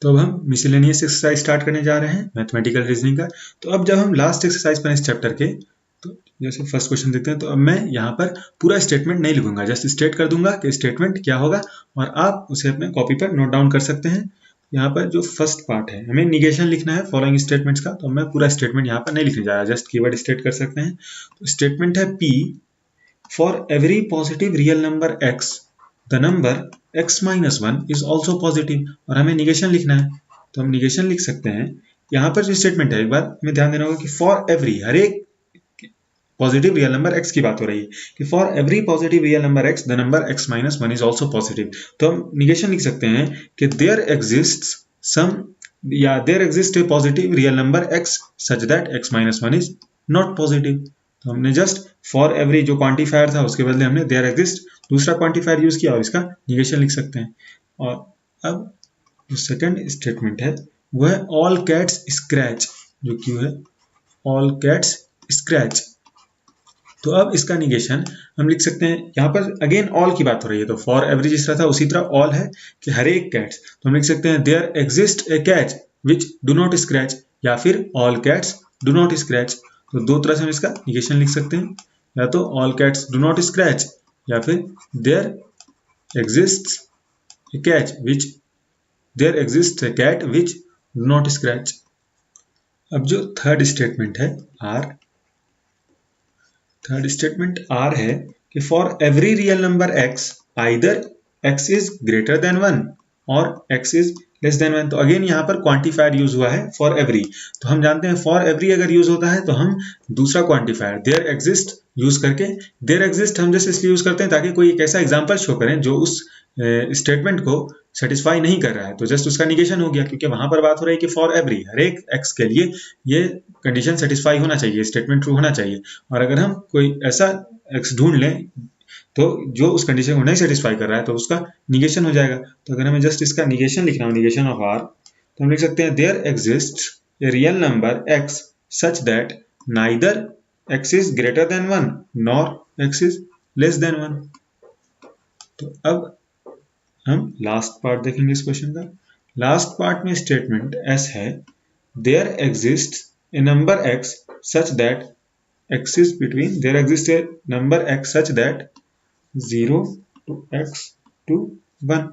तो अब हम मिसलेनियस एक्सरसाइज स्टार्ट करने जा रहे हैं मैथमेटिकल रीजनिंग का। तो अब जब हम लास्ट एक्सरसाइज पर इस चैप्टर के, तो जैसे फर्स्ट क्वेश्चन देखते हैं, तो अब मैं यहाँ पर पूरा स्टेटमेंट नहीं लिखूंगा, जस्ट स्टेट कर दूंगा कि स्टेटमेंट क्या होगा और आप उसे अपने कॉपी पर नोट डाउन कर सकते हैं। यहाँ पर जो फर्स्ट पार्ट है, हमें निगेशन लिखना है फॉलोइंग स्टेटमेंट्स का, तो मैं पूरा स्टेटमेंट यहाँ पर नहीं लिखने जा रहा, जस्ट कीवर्ड स्टेट कर सकते हैं। तो स्टेटमेंट है P for every positive real number x the number x minus 1 is also positive, और हमें निगेशन लिखना है, तो हम निगेशन लिख सकते हैं। यहाँ पर जो स्टेटमेंट है, एक बार हमें ध्यान देना होगा कि फॉर एवरी, हर एक पॉजिटिव रियल नंबर x की बात हो रही है कि for every positive real number x the number x minus 1 is also positive. तो हम निगेशन लिख सकते हैं कि देयर एग्जिस्ट्स सम या there exist a positive real number x such that x minus 1 is not positive. तो हमने just for every जो क्वांटिफायर था उसके बदले हमने देयर एग्जिस्ट दूसरा क्वांटिफायर यूज किया और इसका निगेशन लिख सकते हैं। और अब जो सेकंड स्टेटमेंट है वो है ऑल कैट्स स्क्रैच, जो क्यों है ऑल कैट्स स्क्रैच। तो अब इसका निगेशन हम लिख सकते हैं, यहाँ पर अगेन ऑल की बात हो रही है, तो फॉर एवरी जिस तरह था उसी तरह ऑल है कि हर एक कैट्स, तो हम लिख सकते हैं there exist a cat which do not scratch, या फिर all cats do not scratch. तो दो तरह से हम इसका निगेशन लिख सकते हैं, या तो all cats do not scratch या फिर there exist a cat which there exist a cat which do not scratch. अब जो थर्ड स्टेटमेंट है आर, थर्ड स्टेटमेंट आर है कि for every real number x either x is greater than 1 और x is less than 1। तो again यहाँ पर quantifier use हुआ है फॉर एवरी, तो हम जानते हैं फॉर एवरी अगर यूज होता है तो हम दूसरा क्वांटिफायर देयर एग्जिस्ट यूज करके, देयर एग्जिस्ट हम जैसे इसलिए यूज करते हैं ताकि कोई एक ऐसा एग्जाम्पल शो करें जो उस स्टेटमेंट को सेटिस्फाई नहीं कर रहा है, तो जस्ट उसका निगेशन हो गया, क्योंकि वहां पर बात हो रही है कि फॉर एवरी, हर एक x के लिए ये कंडीशन सेटिस्फाई होना चाहिए, स्टेटमेंट ट्रू होना चाहिए। और अगर हम कोई ऐसा x ढूंढ लें तो जो उस कंडीशन को नहीं सेटिस्फाई कर रहा है तो उसका निगेशन हो जाएगा। तो अगर हमें जस्ट इसका निगेशन लिखना हो, निगेशन ऑफ आर, तो हम लिख सकते हैं there exist a real number x such that neither x is greater than 1 nor x is less than 1। तो अब हम लास्ट पार्ट देखेंगे इस क्वेश्चन का। लास्ट पार्ट में स्टेटमेंट एस है there exist a number x such that x is between, there exists a number x such that 0 to x to 1।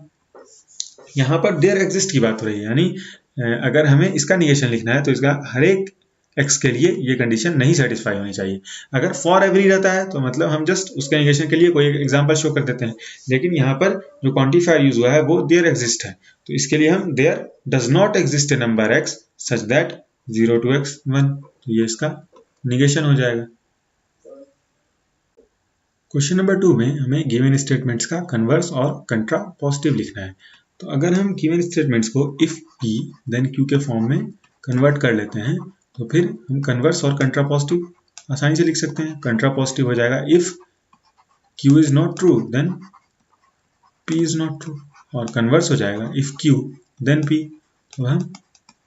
यहाँ पर देयर एग्जिस्ट की बात हो रही है, यानी अगर हमें इसका निगेशन लिखना है तो इसका हर एक x के लिए ये कंडीशन नहीं सेटिस्फाई होनी चाहिए। अगर फॉर एवरी रहता है तो मतलब हम जस्ट उसके निगेशन के लिए कोई एक एग्जांपल शो कर देते हैं, लेकिन यहाँ पर जो क्वांटिफायर यूज हुआ है वो देयर एग्जिस्ट है, तो इसके लिए हम there does not exist a number x such that 0 to x 1, तो ये इसका निगेशन हो जाएगा। क्वेश्चन नंबर 2 में हमें गिवन स्टेटमेंट्स का कन्वर्स और कंट्रापोजिटिव लिखना है। तो अगर हम गिवन स्टेटमेंट्स को इफ p देन q के फॉर्म में कन्वर्ट कर लेते हैं तो फिर हम कन्वर्स और कंट्रापोजिटिव आसानी से लिख सकते हैं। कंट्रापोजिटिव हो जाएगा if q is not true then p is not true, और कन्वर्स हो जाएगा इफ q देन p। तो हम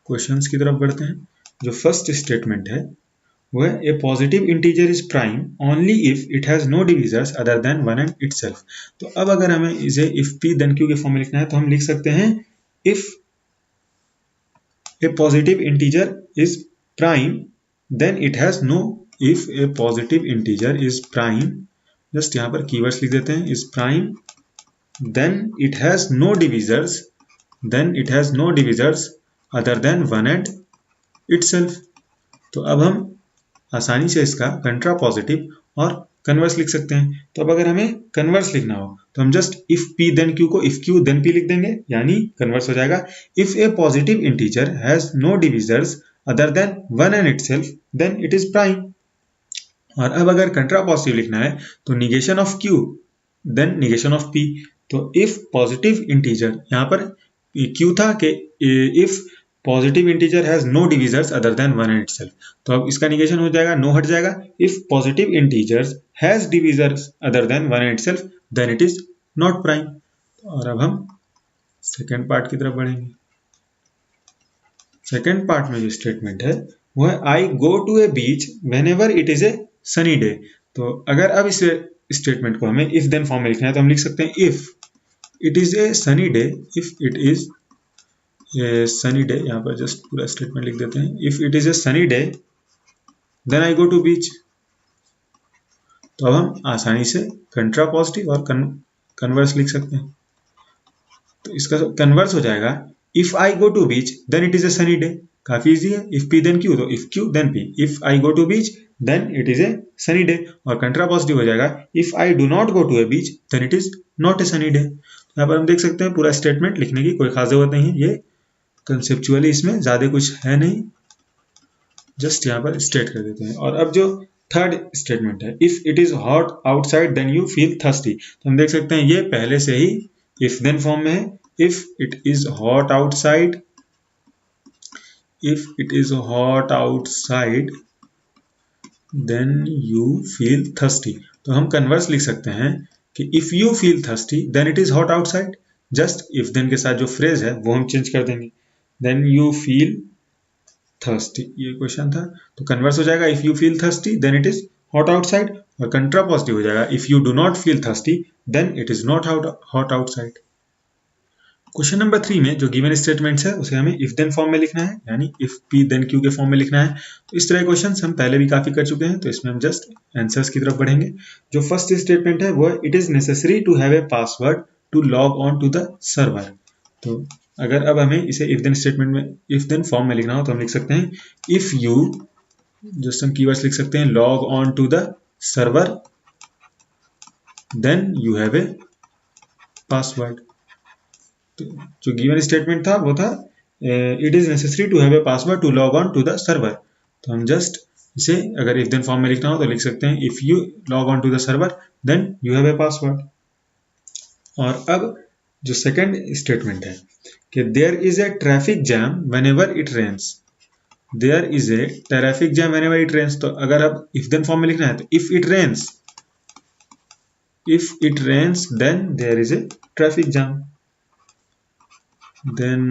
क्वेश्चंस की तरफ बढ़ते हैं। जो फर्स्ट स्टेटमेंट है वो है a positive integer is prime only if it has no divisors other than 1 and itself. तो अब अगर हमें इसे इफ p देन q के फॉर्म में लिखना है तो हम लिख सकते हैं if a positive integer is prime then it has no, if a positive integer is prime, just यहाँ पर कीवर्ड्स लिख देते हैं, is prime then it has no divisors, then it has no divisors other than 1 and itself. तो अब हम आसानी से इसका कंट्रापोजिटिव और कन्वर्स लिख सकते हैं। तो अब अगर हमें कन्वर्स लिखना हो तो हम just if p then q को इफ q देन p लिख देंगे, यानी कन्वर्स हो जाएगा if a positive integer has no divisors other than 1 and itself then it is prime. और अब अगर कंट्रापोजिटिव लिखना है तो negation of q then negation of p। तो इफ पॉजिटिव इंटीजर, यहाँ पर q था कि if positive integer has no divisors other than 1 and itself, तो अब इसका निगेशन हो जाएगा, नो हट जाएगा, if positive integers has divisors other than 1 and itself then it is not prime. और अब हम सेकेंड पार्ट की तरफ बढ़ेंगे। सेकेंड पार्ट में जो स्टेटमेंट है वो है I go to a beach whenever it is a sunny day. तो अगर अब इस स्टेटमेंट को हमें इफ देन फॉर्म में लिखना है तो हम लिख सकते हैं if it is a sunny day, if it is sunny day, यहाँ पर जस्ट पूरा स्टेटमेंट लिख देते हैं। If it is a sunny day then I go to beach. तो अब हम आसानी से कंट्रा पॉजिटिव और कन्वर्स लिख सकते हैं। तो इसका कन्वर्स हो जाएगा if I go to beach then it is a sunny day. काफी इजी है, इफ पी देन क्यू, तो if Q then P, if I go to beach then it is a sunny day. और contrapositive हो जाएगा if I do not go to a beach then it is not a sunny day. यहाँ पर हम देख सकते हैं पूरा स्टेटमेंट लिखने की कोई खास जरूरत नहीं है, ये कंसेप्चुअली इसमें ज्यादा कुछ है नहीं, जस्ट यहाँ पर स्टेट कर देते हैं। और अब जो थर्ड स्टेटमेंट है, if it is hot outside then you feel thirsty, तो हम देख सकते हैं ये पहले से ही इफ देन फॉर्म में है। If it is hot outside, if it is hot outside then you feel thirsty. तो हम कन्वर्स लिख सकते हैं कि if you feel thirsty then it is hot outside. Just if then के साथ जो फ्रेज है वो हम चेंज कर देंगे, देन यू फील थर्स्टी, ये क्वेश्चन था। तो कन्वर्स हो जाएगा if you feel thirsty then it is hot outside, और कंट्रा पॉजिटिव हो जाएगा if you do not feel thirsty then it is not hot outside. Question number 3 में जो गिवन स्टेटमेंट्स है उसे हमें इफ देन फॉर्म में लिखना है, यानी इफ पी देन क्यू के फॉर्म में लिखना है। तो इस तरह के क्वेश्चन हम पहले भी काफी कर चुके हैं, तो इसमें हम जस्ट आंसर्स की तरफ बढ़ेंगे। जो फर्स्ट स्टेटमेंट है वो है it is necessary to have a password to log on to the server. तो अगर अब हमें इसे इफ देन स्टेटमेंट में, इफ देन फॉर्म में लिखना हो तो हम लिख सकते हैं इफ यू, जस्ट हम कीवर्ड्स लिख सकते हैं, log on to the server then you have a password. तो जो गिवन स्टेटमेंट था वो था it is necessary to have a password to log on to the server. तो हम जस्ट इसे अगर इफ देन फॉर्म में लिखना हो तो लिख सकते हैं if you log on to the server then you have a password. और अब जो सेकंड स्टेटमेंट है कि there is a traffic jam whenever it rains, there is a traffic jam whenever it rains. तो अगर अब इफ देन फॉर्म में लिखना है तो if it rains, if it rains then there is a traffic jam. Then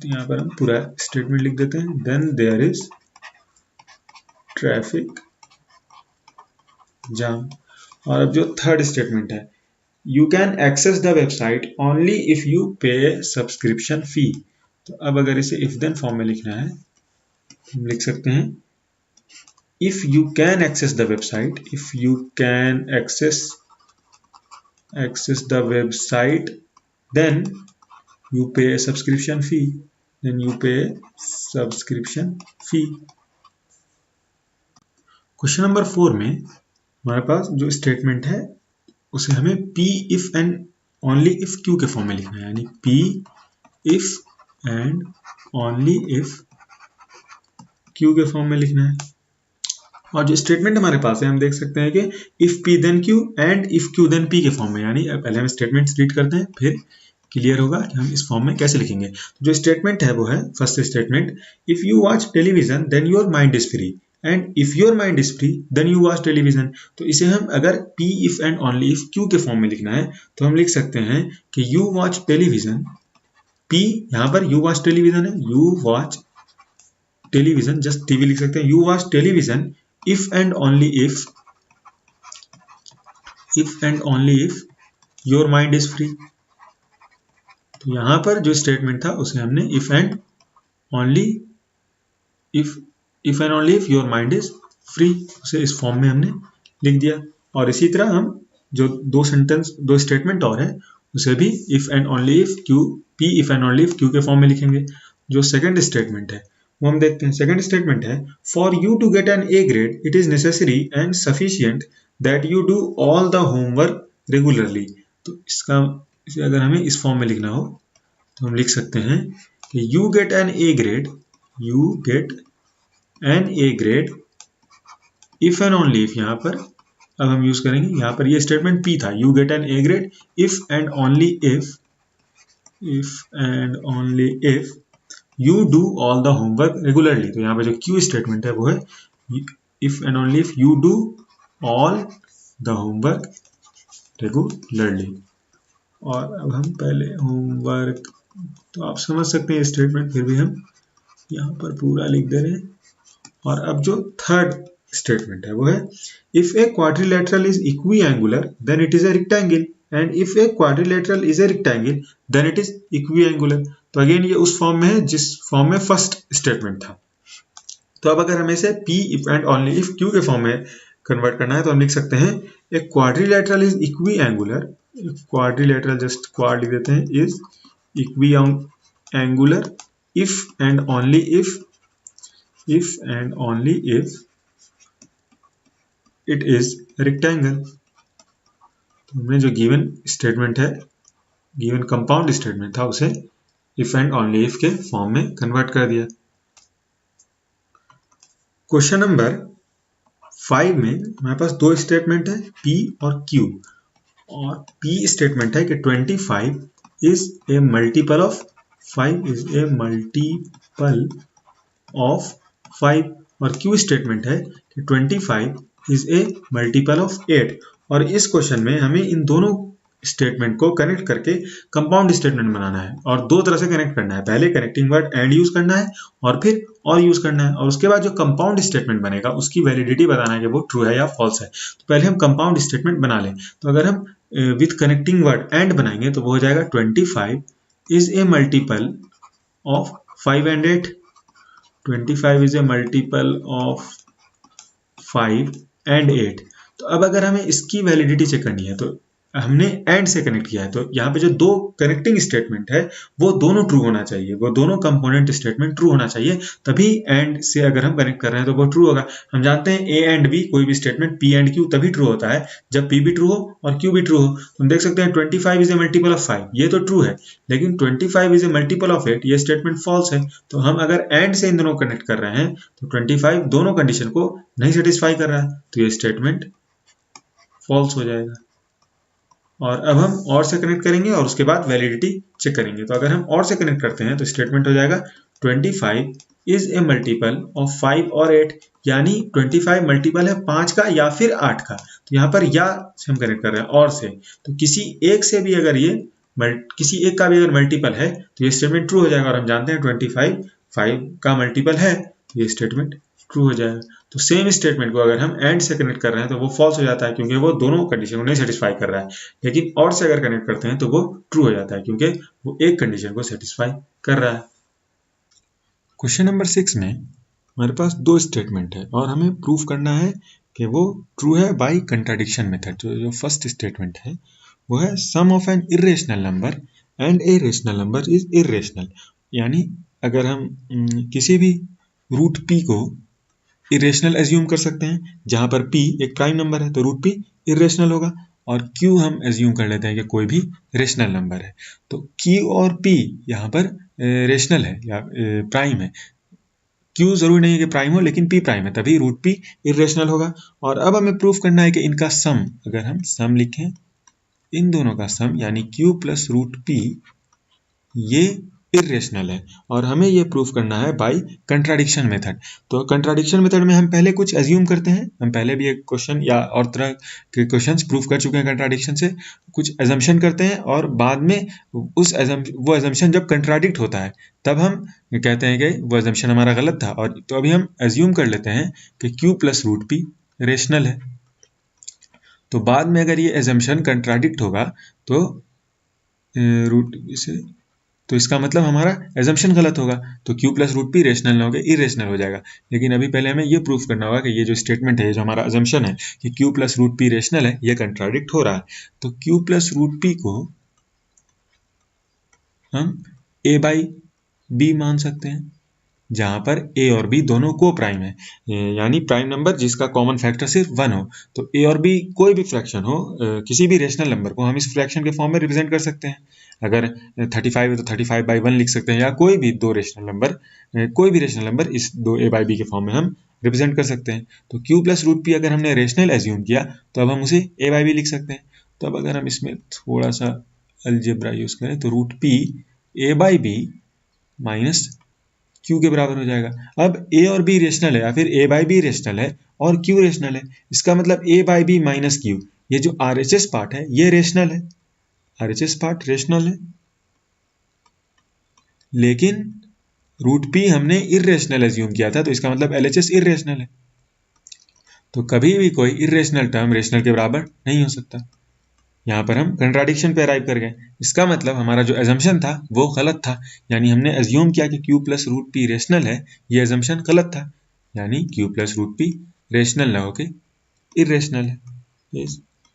यहाँ पर हम पूरा स्टेटमेंट लिख देते हैं, then there is traffic jam. और अब जो थर्ड स्टेटमेंट है, you can access the website only if you pay subscription fee. तो अब अगर इसे इफ देन फॉर्म में लिखना है हम लिख सकते हैं if you can access the website, if you can access the website then you pay a subscription fee, then you pay subscription fee। Question number 4 में हमारे पास जो स्टेटमेंट है उसे हमें P if and only if Q के form में लिखना है, यानी P if and only if Q के फॉर्म में लिखना है। और जो स्टेटमेंट हमारे पास है हम देख सकते हैं कि if P then Q and if Q then P के फॉर्म में, यानी पहले हम स्टेटमेंट रीड करते हैं फिर क्लियर होगा कि हम इस फॉर्म में कैसे लिखेंगे। तो जो स्टेटमेंट है वो है first statement, if you watch television then your mind is free, and if your mind is free then you watch television. तो इसे हम अगर P if and only if Q के फॉर्म में लिखना है तो हम लिख सकते हैं कि यू वॉच टेलीविजन, पी यहाँ पर यू वॉच टेलीविजन है, you watch television, just TV लिख सकते हैं, you watch television if and only if your mind is free. तो यहां पर जो स्टेटमेंट था उसे हमने if and only if your mind is free उसे इस फॉर्म में हमने लिख दिया। और इसी तरह हम जो दो स्टेटमेंट और है उसे भी if and only if Q, P if and only if Q के फॉर्म में लिखेंगे। जो सेकंड स्टेटमेंट है वो हम देखते हैं। सेकंड स्टेटमेंट है for you to get an A grade it is necessary and sufficient that you do all the homework regularly. तो इसे अगर हमें इस फॉर्म में लिखना हो तो हम लिख सकते हैं कि you get an A grade if and only if, यहां पर अब हम यूज करेंगे, यहां पर ये स्टेटमेंट पी था, you get an A grade if and only if you do all the homework regularly. तो यहां पर जो क्यू स्टेटमेंट है वो है if and only if you do all the homework regularly. और अब हम पहले होमवर्क, तो आप समझ सकते हैं स्टेटमेंट, फिर भी हम यहाँ पर पूरा लिख दे रहे हैं। और अब जो थर्ड स्टेटमेंट है वो है if a quadrilateral is equiangular then it is a rectangle. And if a quadrilateral is a rectangle then it is equiangular. तो अगेन ये उस फॉर्म में है जिस फॉर्म में फर्स्ट स्टेटमेंट था। तो अब अगर हमें इसे P if and only if Q के फॉर्म में कन्वर्ट करना है तो हम लिख सकते हैं a quadrilateral is equiangular, quadrilateral just quad लिख देते हैं, is equiangular if and only if and only if it is rectangle. तो हमने जो गिवन स्टेटमेंट है, गिवन कंपाउंड स्टेटमेंट था, उसे इफ एंड ओनली इफ के फॉर्म में कन्वर्ट कर दिया। क्वेश्चन नंबर 5 में हमारे पास दो स्टेटमेंट है P और Q, और P स्टेटमेंट है कि 25 is a multiple of 5 is a multiple of 5, और Q स्टेटमेंट है कि 25 इज ए मल्टीपल ऑफ 8। और इस क्वेश्चन में हमें इन दोनों स्टेटमेंट को कनेक्ट करके कंपाउंड स्टेटमेंट बनाना है, और दो तरह से कनेक्ट करना है। पहले कनेक्टिंग वर्ड एंड यूज करना है और फिर और यूज करना है, और उसके बाद जो कंपाउंड स्टेटमेंट बनेगा उसकी वैलिडिटी बताना है कि वो ट्रू है या फॉल्स है। तो पहले हम कंपाउंड स्टेटमेंट बना लें। तो अगर हम विथ कनेक्टिंग वर्ड एंड बनाएंगे तो वो हो जाएगा 25 is a multiple of 5 and 8, 25 is a multiple of 5 and 8। तो अब अगर हमें इसकी वैलिडिटी चेक करनी है तो हमने एंड से कनेक्ट किया है, तो यहाँ पे जो दो कनेक्टिंग स्टेटमेंट है वो दोनों ट्रू होना चाहिए, वो दोनों कंपोनेंट स्टेटमेंट ट्रू होना चाहिए, तभी एंड से अगर हम कनेक्ट कर रहे हैं तो वो ट्रू होगा। हम जानते हैं ए एंड बी, कोई भी स्टेटमेंट P एंड Q तभी ट्रू होता है जब P भी ट्रू हो और Q भी ट्रू हो। तो हम देख सकते हैं 25 इज ए मल्टीपल ऑफ 5, ये तो ट्रू है, लेकिन 25 इज ए मल्टीपल ऑफ 8 ये स्टेटमेंट फॉल्स है। तो हम अगर एंड से इन दोनों कनेक्ट कर रहे हैं तो 25 दोनों कंडीशन को नहीं सेटिस्फाई कर रहा है, तो ये स्टेटमेंट फॉल्स हो जाएगा। और अब हम और से कनेक्ट करेंगे और उसके बाद वैलिडिटी चेक करेंगे। तो अगर हम और से कनेक्ट करते हैं तो स्टेटमेंट हो जाएगा 25 इज ए मल्टीपल ऑफ 5 और 8, यानी 25 मल्टीपल है 5 का या फिर 8 का। तो यहाँ पर या से हम कनेक्ट कर रहे हैं और से, तो किसी एक से भी अगर ये किसी एक का भी अगर मल्टीपल है तो ये स्टेटमेंट ट्रू हो जाएगा। और हम जानते हैं 25 5 का मल्टीपल है, तो ये स्टेटमेंट ट्रू हो जाएगा। तो सेम स्टेटमेंट को अगर हम एंड से कनेक्ट कर रहे हैं तो वो फॉल्स हो जाता है, क्योंकि वो दोनों कंडीशन को नहीं सेटिस्फाई कर रहा है। लेकिन और से अगर कनेक्ट करते हैं तो वो ट्रू हो जाता है, क्योंकि वो एक कंडीशन को सेटिस्फाई कर रहा है। क्वेश्चन नंबर 6 में हमारे पास दो स्टेटमेंट है और हमें प्रूफ करना है कि वो ट्रू है बाय कंट्राडिक्शन मेथड। जो फर्स्ट स्टेटमेंट है वो है sum of an irrational number and a rational number is irrational. यानी अगर हम किसी भी रूट P को इरेशनल एज्यूम कर सकते हैं, जहां पर P एक प्राइम नंबर है तो रूट P इरेशनल होगा, और Q हम एज्यूम कर लेते हैं कि कोई भी रेशनल नंबर है। तो Q और P यहाँ पर रेशनल है या प्राइम है। Q जरूरी नहीं है कि प्राइम हो, लेकिन P प्राइम है, तभी रूट P इरेशनल होगा। और अब हमें प्रूफ करना है कि इनका सम, अगर हम सम लिखें इन दोनों का सम यानी Q प्लस रूट P ये इरेशनल है, और हमें ये प्रूफ करना है बाय कंट्राडिक्शन मेथड। तो कंट्राडिक्शन मेथड में हम पहले कुछ एज्यूम करते हैं, हम पहले भी एक क्वेश्चन या और तरह के क्वेश्चंस प्रूफ कर चुके हैं कंट्राडिक्शन से। कुछ एजम्पशन करते हैं और बाद में वो एजम्पशन जब कंट्राडिक्ट होता है तब हम कहते हैं कि वो एजम्पशन हमारा गलत था। और तो अभी हम एज्यूम कर लेते हैं कि Q plus root P rational है। तो बाद में अगर ये एजम्पशन कंट्राडिक्ट होगा तो तो इसका मतलब हमारा एजम्पशन गलत होगा, तो Q plus root P rational ना होकर इरेशनल हो जाएगा। लेकिन अभी पहले हमें ये प्रूफ करना होगा कि ये जो स्टेटमेंट है, जो हमारा एजम्पशन है कि Q plus root P rational है, ये कंट्राडिक्ट हो रहा है। तो Q प्लस रूट P को हम A बाई B मान सकते हैं, जहां पर A और B दोनों को प्राइम है, यानी प्राइम नंबर जिसका कॉमन फैक्टर सिर्फ 1 हो। तो A और B कोई भी फ्रैक्शन हो, किसी भी रेशनल नंबर को हम इस फ्रैक्शन के फॉर्म में रिप्रेजेंट कर सकते हैं। अगर 35 है तो 35 बाई 1 लिख सकते हैं, या कोई भी दो रेशनल नंबर, कोई भी रेशनल नंबर इस दो A बाई B के फॉर्म में हम रिप्रेजेंट कर सकते हैं। तो Q प्लस रूट P अगर हमने रेशनल एज्यूम किया तो अब हम उसे A बाई B लिख सकते हैं। तो अब अगर हम इसमें थोड़ा सा अलजेब्रा यूज करें तो root P A by B minus Q के बराबर हो जाएगा। अब A और B रेशनल है या फिर A बाई B रेशनल है और Q रेशनल है, इसका मतलब A by B minus Q, ये जो RHS पार्ट है ये रेशनल है, RHS पार्ट रेशनल है। लेकिन रूट P हमने इरेशनल एज्यूम किया था, तो इसका मतलब LHS इरेशनल है। तो कभी भी कोई इरेशनल टर्म रेशनल के बराबर नहीं हो सकता। यहाँ पर हम कंट्राडिक्शन पे अराइव कर गए। इसका मतलब हमारा जो एजम्पशन था वो गलत था, यानी हमने एज्यूम किया कि q plus root P rational है, ये एजम्पशन गलत था, यानी q plus root P rational ना होके इरेशनल है,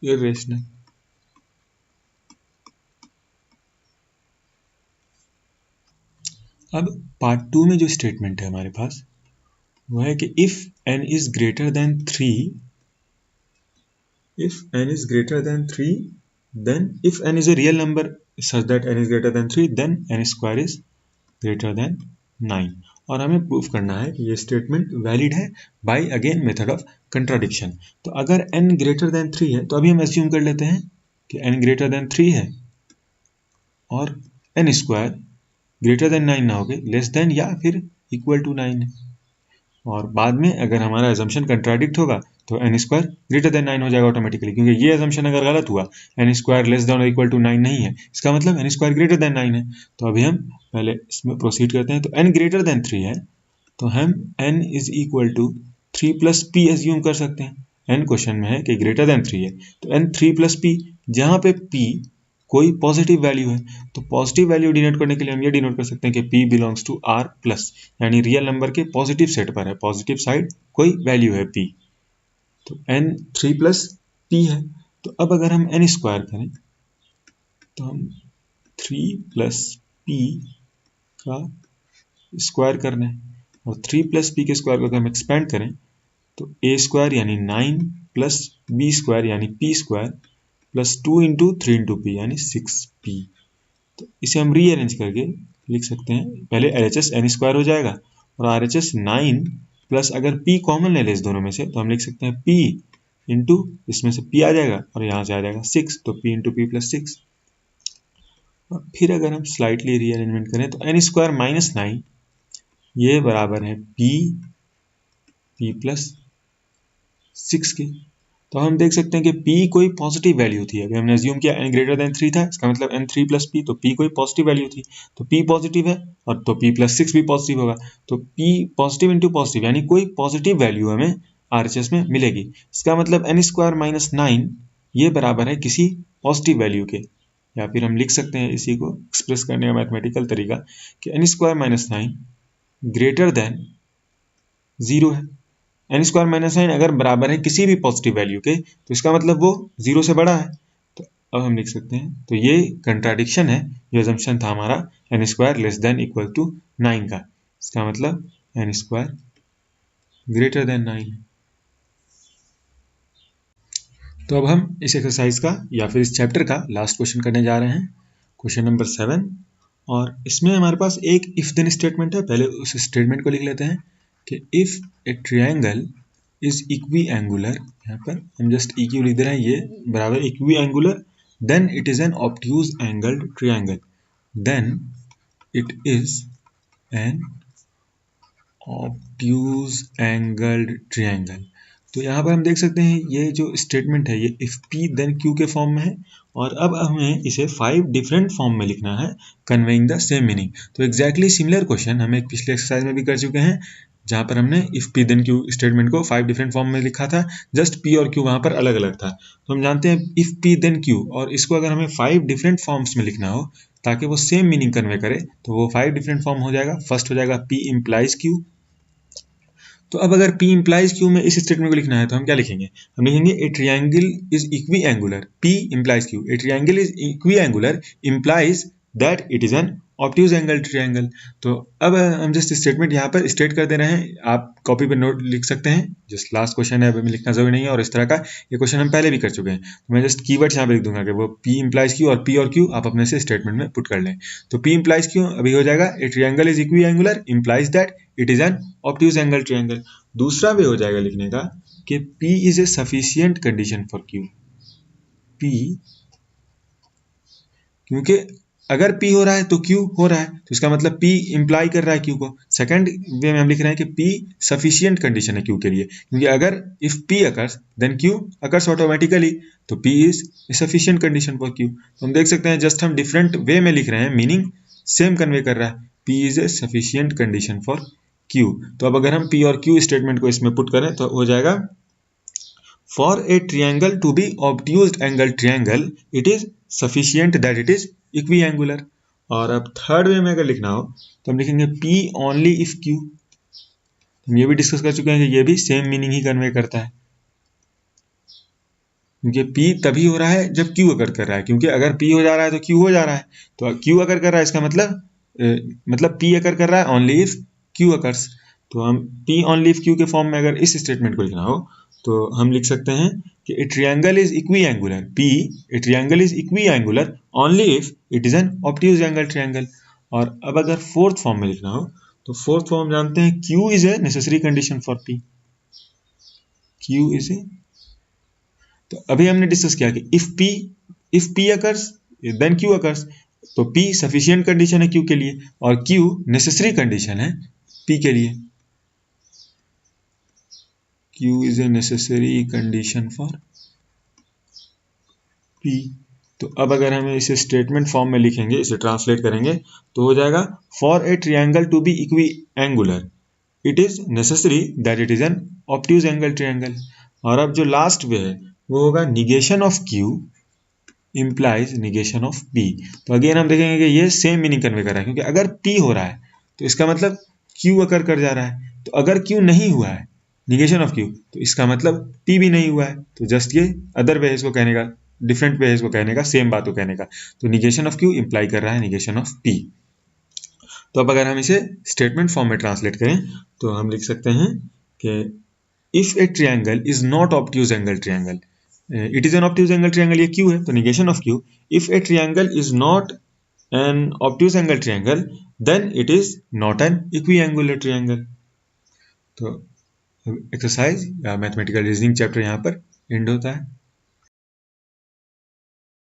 इरेशनल। अब पार्ट 2 में जो स्टेटमेंट है हमारे पास वो है कि if n is greater then 3, if n is greater than 3, then if n is a real number such that n is greater than 3, then n square is greater than 9। और हमें proof करना है कि ये स्टेटमेंट वैलिड है by again method of contradiction. तो अगर n greater than 3 है तो अभी हम एज्यूम कर लेते हैं कि n ग्रेटर देन 3 है और n स्क्वायर ग्रेटर देन 9 ना होके लेस देन या फिर इक्वल टू 9 है। और बाद में अगर हमारा एजम्पशन कंट्राडिक्ट होगा तो एन स्क्वायर ग्रेटर देन 9 हो जाएगा ऑटोमेटिकली, क्योंकि ये एजम्पशन अगर गलत हुआ एन स्क्वायर लेस देन और इक्वल टू 9 नहीं है, इसका मतलब एन स्क्वायर ग्रेटर देन 9 है। तो अभी हम पहले इसमें प्रोसीड करते हैं। तो एन ग्रेटर देन 3 है तो हम n is equal to 3 plus P assume कर सकते हैं। एन क्वेश्चन में है कि ग्रेटर देन 3 है तो एन 3 प्लस पी, जहाँ पे पी कोई पॉजिटिव वैल्यू है तो पॉजिटिव वैल्यू डिनोट करने के लिए हम ये डिनोट कर सकते हैं कि p belongs to r plus, यानी रियल नंबर के पॉजिटिव सेट पर है, पॉजिटिव साइड कोई वैल्यू है p। तो n 3 प्लस p है। तो अब अगर हम n स्क्वायर करें तो हम 3 प्लस p का स्क्वायर करना है, और 3 प्लस p के स्क्वायर को अगर हम एक्सपेंड करें तो a स्क्वायर यानी 9 प्लस b स्क्वायर यानी p square plus 2 into 3 into P यानी 6p। तो इसे हम रीअरेंज करके लिख सकते हैं, पहले LHS n स्क्वायर हो जाएगा और RHS 9 प्लस अगर p कॉमन ले लें इस दोनों में से तो हम लिख सकते हैं p इंटू इसमें से p आ जाएगा और यहाँ से आ जाएगा 6, तो p इंटू पी प्लस 6। और फिर अगर हम स्लाइटली रीअरेंजमेंट करें तो n स्क्वायर माइनस 9 ये बराबर है p प्लस 6 के। तो हम देख सकते हैं कि p कोई पॉजिटिव वैल्यू थी। अभी हमने अज्यूम किया n ग्रेटर देन 3 था, इसका मतलब n 3 प्लस p, तो p कोई पॉजिटिव वैल्यू थी, तो p पॉजिटिव है और तो p प्लस 6 भी पॉजिटिव होगा, तो p पॉजिटिव इंटू पॉजिटिव यानी कोई पॉजिटिव वैल्यू हमें RHS में मिलेगी। इसका मतलब n स्क्वायर माइनस 9 ये बराबर है किसी पॉजिटिव वैल्यू के, या फिर हम लिख सकते हैं इसी को एक्सप्रेस करने का मैथमेटिकल तरीका कि n square minus 9 greater than 0 है। एन स्क्वायर माइनस 9 अगर बराबर है किसी भी पॉजिटिव वैल्यू के तो इसका मतलब वो 0 से बड़ा है। तो अब हम लिख सकते हैं, तो ये कंट्राडिक्शन है जो अजम्पशन था हमारा n square less than equal to 9 का, इसका मतलब एन स्क्वायर ग्रेटर देन 9 है। तो अब हम इस एक्सरसाइज का या फिर इस चैप्टर का लास्ट क्वेश्चन करने जा रहे हैं, क्वेश्चन नंबर 7। और इसमें हमारे पास एक इफ देन स्टेटमेंट है। पहले उस स्टेटमेंट को लिख लेते हैं कि if a triangle is equi angular, यहाँ पर हम जस्ट इक्वी लिख दे रहे हैं, ये बराबर equiangular, then it is an obtuse angled triangle, then it is an obtuse angled triangle. तो यहाँ पर हम देख सकते हैं ये जो स्टेटमेंट है ये इफ p देन q के फॉर्म में है, और अब हमें इसे 5 डिफरेंट फॉर्म में लिखना है कन्वेइंग द सेम मीनिंग। तो एग्जैक्टली सिमिलर क्वेश्चन हम एक पिछले एक्सरसाइज में भी कर चुके हैं, जहाँ पर हमने if p then q statement को 5 डिफरेंट फॉर्म में लिखा था, जस्ट p और q वहाँ पर अलग अलग था। तो हम जानते हैं इफ p देन q, और इसको अगर हमें 5 डिफरेंट फॉर्म्स में लिखना हो ताकि वो सेम मीनिंग कन्वे करे तो वो 5 डिफरेंट फॉर्म हो जाएगा। फर्स्ट हो जाएगा p इम्प्लाइज q। तो अब अगर p इम्प्लाइज q में इस स्टेटमेंट को लिखना है तो हम क्या लिखेंगे, हम लिखेंगे ए triangle is equi angular, p implies q, A triangle is equi angular implies that it is an obtuse angle triangle. तो अब हम जस्ट स्टेटमेंट यहाँ पर स्टेट कर दे रहे हैं, आप कॉपी पर नोट लिख सकते हैं, जस्ट लास्ट क्वेश्चन है, अभी लिखना जरूरी नहीं है, और इस तरह का ये क्वेश्चन हम पहले भी कर चुके हैं। तो मैं जस्ट कीवर्ड्स यहाँ पे लिख दूंगा कि वो p इम्प्लाइज q, और p और q आप अपने से स्टेटमेंट में पुट कर लें। तो p इम्प्लाइज q अभी हो जाएगा ए triangle is equi angular implies that it is an obtuse angle triangle. दूसरा वे हो जाएगा लिखने का कि p is a sufficient condition for q, p क्योंकि अगर p हो रहा है तो q हो रहा है, तो इसका मतलब p इंप्लाई कर रहा है q को। सेकंड वे में हम लिख रहे हैं कि p सफिशिएंट कंडीशन है q के लिए, क्योंकि अगर if p occurs then q occurs automatically, तो p is sufficient condition for q। तो हम देख सकते हैं जस्ट हम डिफरेंट वे में लिख रहे हैं, मीनिंग सेम कन्वे कर रहा है, p is a sufficient condition for q। तो अब अगर हम p और q स्टेटमेंट को इसमें पुट करें तो हो जाएगा for a triangle to be obtuse angle triangle it is sufficient that it is equiangular. और अब थर्ड वे में अगर लिखना हो तो हम लिखेंगे P ओनली इफ Q। हम ये भी डिस्कस कर चुके हैं कि ये भी सेम मीनिंग ही कन्वे करता है, क्योंकि P तभी हो रहा है जब Q अगर कर रहा है, क्योंकि अगर P हो जा रहा है तो Q हो जा रहा है, तो Q अगर कर रहा है इसका मतलब P अगर कर रहा है ओनली इफ Q अकर्स। तो हम P ओनली इफ Q के फॉर्म में अगर इस स्टेटमेंट को लिखना हो तो हम लिख सकते हैं कि a triangle is equiangular P, a triangle is equiangular only if it is an obtuse angle triangle. और अब अगर फोर्थ फॉर्म में लिखना हो तो फोर्थ फॉर्म जानते हैं Q is a necessary condition for P। Q is a, तो अभी हमने डिस्कस किया कि if P occurs then Q occurs, तो P सफिशिएंट कंडीशन है Q के लिए और Q नेसेसरी कंडीशन है P के लिए। Q is a necessary condition for P। तो अब अगर हम इसे स्टेटमेंट फॉर्म में लिखेंगे, इसे ट्रांसलेट करेंगे तो हो जाएगा for a triangle to be equiangular it is necessary that it is an obtuse angle triangle. और अब जो लास्ट वे है वो होगा negation of Q implies negation of P। तो अगेन हम देखेंगे कि ये सेम मीनिंग कन्वे कर रहा है, क्योंकि अगर P हो रहा है तो इसका मतलब Q अकर कर जा रहा है, तो अगर Q नहीं हुआ है निगेशन ऑफ Q तो इसका मतलब P भी नहीं हुआ है। तो जस्ट ये अदर वे है इसको कहने का, डिफरेंट वे है इसको कहने का, सेम बात को कहने का। तो निगेशन ऑफ Q इम्प्लाई कर रहा है निगेशन ऑफ P। तो अब अगर हम इसे स्टेटमेंट फॉर्म में ट्रांसलेट करें तो हम लिख सकते हैं कि if a triangle is not obtuse angle triangle, it is an obtuse angle triangle, ये Q है तो negation of Q, if a triangle is not an obtuse angle triangle then it is not an equiangular triangle. तो exercise या mathematical reasoning chapter यहाँ पर and होता है।